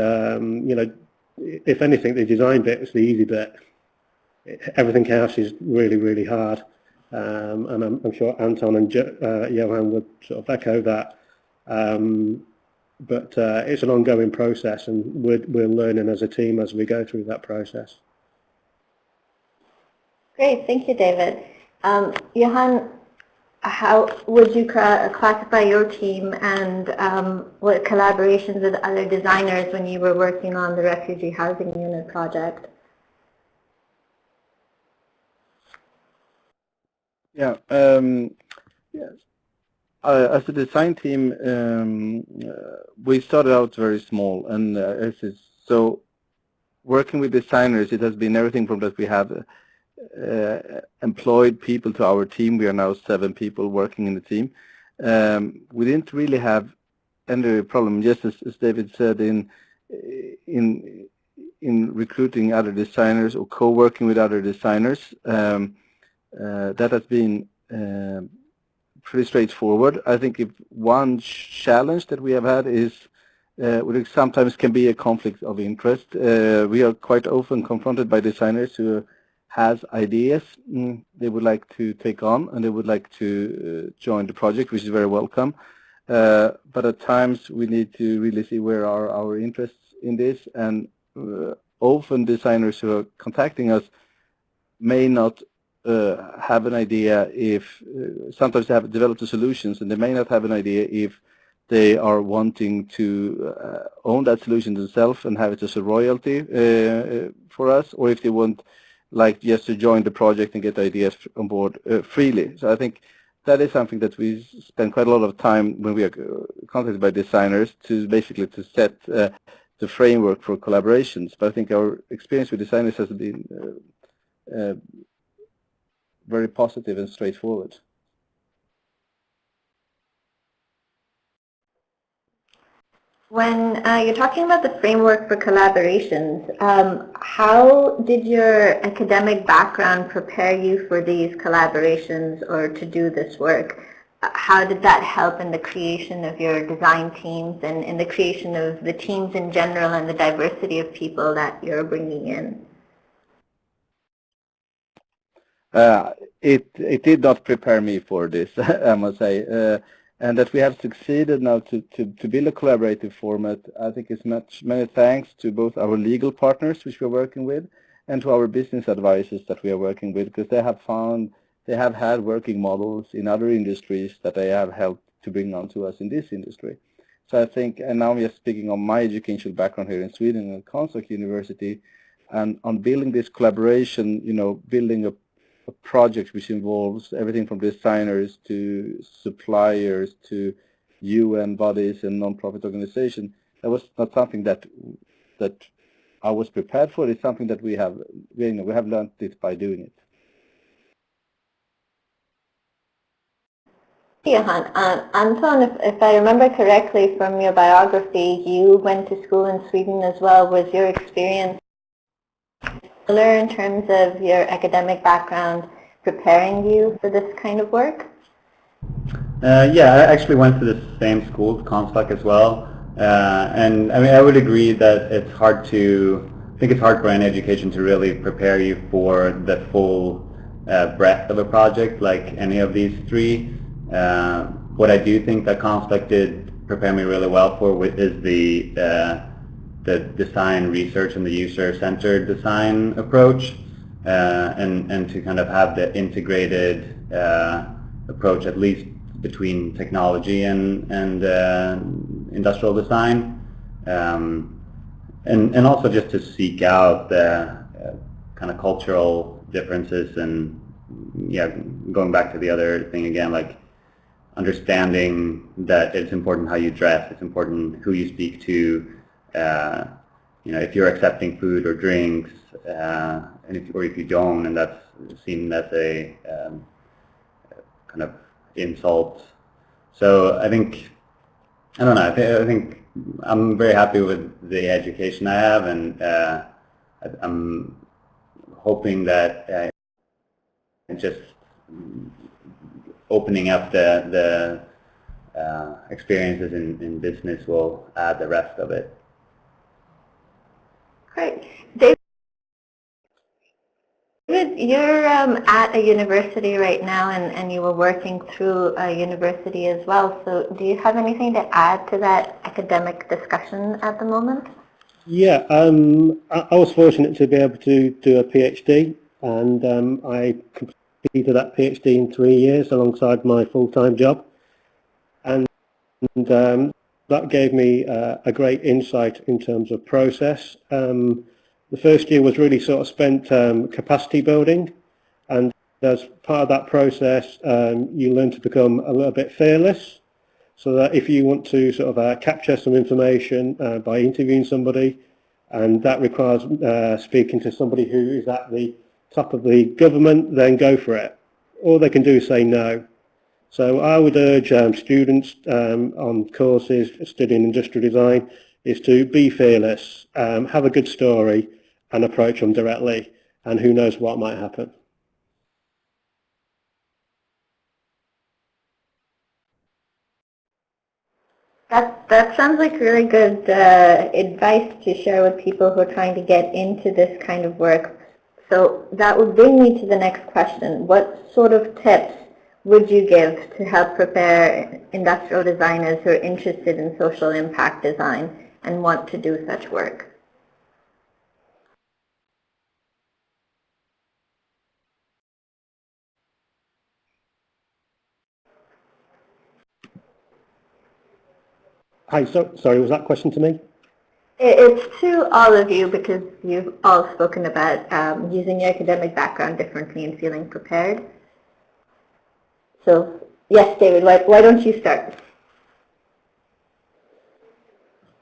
if anything, the design bit was the easy bit. Everything else is really, really hard. And I'm sure Anton and Johan would sort of echo that. But it's an ongoing process, and we're learning as a team as we go through that process. Great, thank you, David. Johan, how would you classify your team, and what collaborations with other designers when you were working on the refugee housing unit project? Yeah. Yes. As a design team, we started out very small, and so working with designers, it has been everything from that we have employed people to our team. We are now 7 people working in the team. We didn't really have any problem, just as David said, in recruiting other designers or co-working with other designers. That has been pretty straightforward. I think if one challenge that we have had is which sometimes can be a conflict of interest. We are quite often confronted by designers who has ideas they would like to take on, and they would like to join the project, which is very welcome. But at times we need to really see where are our interests in this, and often designers who are contacting us may not have an idea if, sometimes they have developed the solutions and they may not have an idea if they are wanting to own that solution themselves and have it as a royalty for us, or if they want like just to join the project and get ideas on board freely. So I think that is something that we spend quite a lot of time when we are contacted by designers to basically to set the framework for collaborations. But I think our experience with designers has been very positive and straightforward. When you're talking about the framework for collaborations, how did your academic background prepare you for these collaborations or to do this work? How did that help in the creation of your design teams and in the creation of the teams in general and the diversity of people that you're bringing in? It did not prepare me for this, I must say. And that we have succeeded now to build a collaborative format, I think is many thanks to both our legal partners, which we're working with, and to our business advisors that we are working with, because they have had working models in other industries that they have helped to bring on to us in this industry. So I think, and now I'm just speaking on my educational background here in Sweden at Karlstad University, and on building this collaboration, building a project which involves everything from designers to suppliers to UN bodies and non-profit organizations. That was not something that I was prepared for. It's something that we have learned it by doing it. Johan, Anton, if I remember correctly from your biography, you went to school in Sweden as well. Was your experience similar in terms of your academic background preparing you for this kind of work? Yeah, I actually went to the same school, Karlstad as well. And I mean, I would agree that I think it's hard for any education to really prepare you for the full breadth of a project like any of these three. What I do think that Karlstad did prepare me really well for is the design research and the user-centered design approach. and to kind of have the integrated approach, at least between technology and industrial design, and also just to seek out the kind of cultural differences, and yeah, going back to the other thing again, like understanding that it's important how you dress, it's important who you speak to, you know, if you're accepting food or drinks, and if you don't, and that's seen as a kind of insult. So I think, I don't know, I think I'm very happy with the education I have, and I'm hoping that just opening up the experiences in business will add the rest of it. Great. David, you're at a university right now, and you were working through a university as well. So do you have anything to add to that academic discussion at the moment? Yeah, I was fortunate to be able to do a PhD, and I completed that PhD in 3 years alongside my full-time job, and that gave me a great insight in terms of process. The first year was really sort of spent capacity building, and as part of that process you learn to become a little bit fearless, so that if you want to sort of capture some information by interviewing somebody, and that requires speaking to somebody who is at the top of the government, then go for it. All they can do is say no. So I would urge students on courses studying industrial design is to be fearless, have a good story, and approach them directly, and who knows what might happen. That sounds like really good advice to share with people who are trying to get into this kind of work. So that would bring me to the next question. What sort of tips would you give to help prepare industrial designers who are interested in social impact design and want to do such work? Hi, sorry, was that question to me? It's to all of you, because you've all spoken about using your academic background differently and feeling prepared. So, yes, David, why don't you start?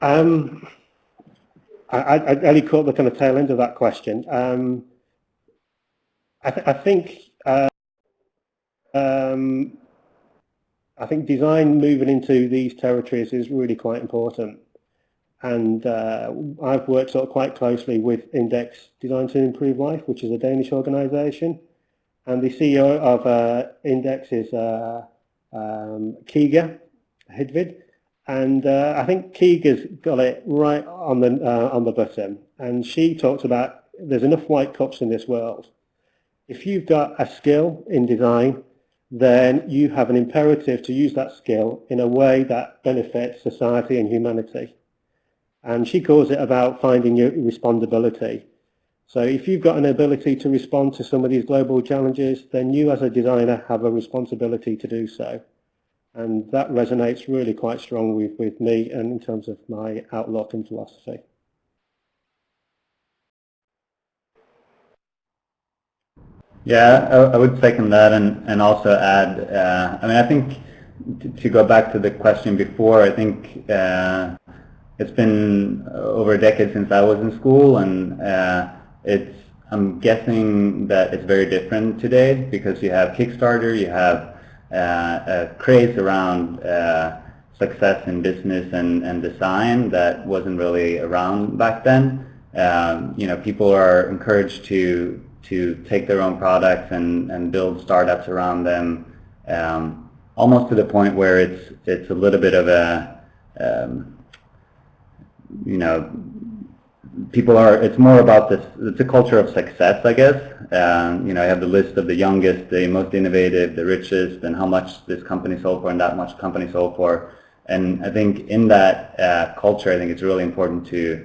I only caught the kind of tail end of that question. I think design moving into these territories is really quite important, and I've worked sort of quite closely with Index Design to Improve Life, which is a Danish organisation, and the CEO of Index is Kiga Hedvid, and I think Kiga's got it right on the button, and she talks about there's enough white cups in this world. If you've got a skill in design, then you have an imperative to use that skill in a way that benefits society and humanity. And she calls it about finding your respondability. So if you've got an ability to respond to some of these global challenges, then you as a designer have a responsibility to do so. And that resonates really quite strongly with me and in terms of my outlook and philosophy. Yeah, I would second that, and also add, I mean, I think to go back to the question before, I think it's been over a decade since I was in school, and I'm guessing that it's very different today, because you have Kickstarter, you have a craze around success in business and design that wasn't really around back then. You know, people are encouraged to take their own products and build startups around them, almost to the point where it's a little bit of a, you know, it's more about this, it's a culture of success, I guess. You know, I have the list of the youngest, the most innovative, the richest, and how much this company sold for and that much company sold for. And I think in that culture, I think it's really important to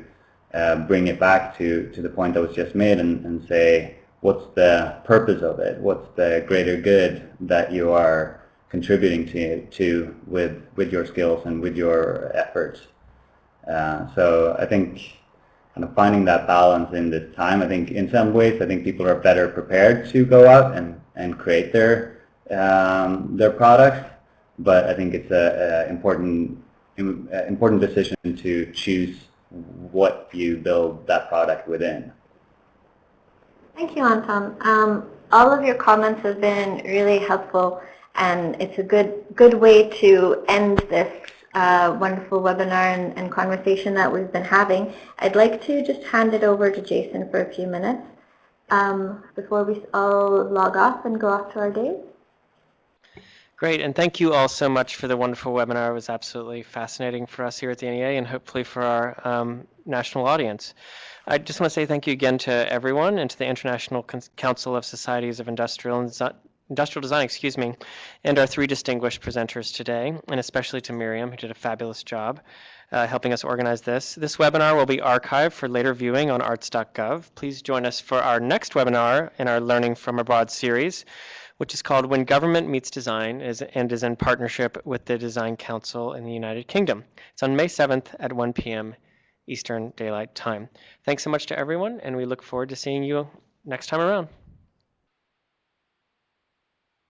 bring it back to the point that was just made and say, what's the purpose of it? What's the greater good that you are contributing to with your skills and with your efforts? So I think kind of finding that balance in this time, I think in some ways, I think people are better prepared to go out and create their products, but I think it's a important decision to choose what you build that product within. Thank you, Anton. All of your comments have been really helpful, and it's a good way to end this wonderful webinar and conversation that we've been having. I'd like to just hand it over to Jason for a few minutes before we all log off and go off to our days. Great, and thank you all so much for the wonderful webinar. It was absolutely fascinating for us here at the NEA and hopefully for our national audience. I just want to say thank you again to everyone and to the International Council of Societies of Industrial Design, and our three distinguished presenters today, and especially to Miriam, who did a fabulous job helping us organize this. This webinar will be archived for later viewing on arts.gov. Please join us for our next webinar in our Learning from Abroad series, which is called When Government Meets Design, and is in partnership with the Design Council in the United Kingdom. It's on May 7th at 1 p.m. Eastern Daylight Time. Thanks so much to everyone, and we look forward to seeing you next time around.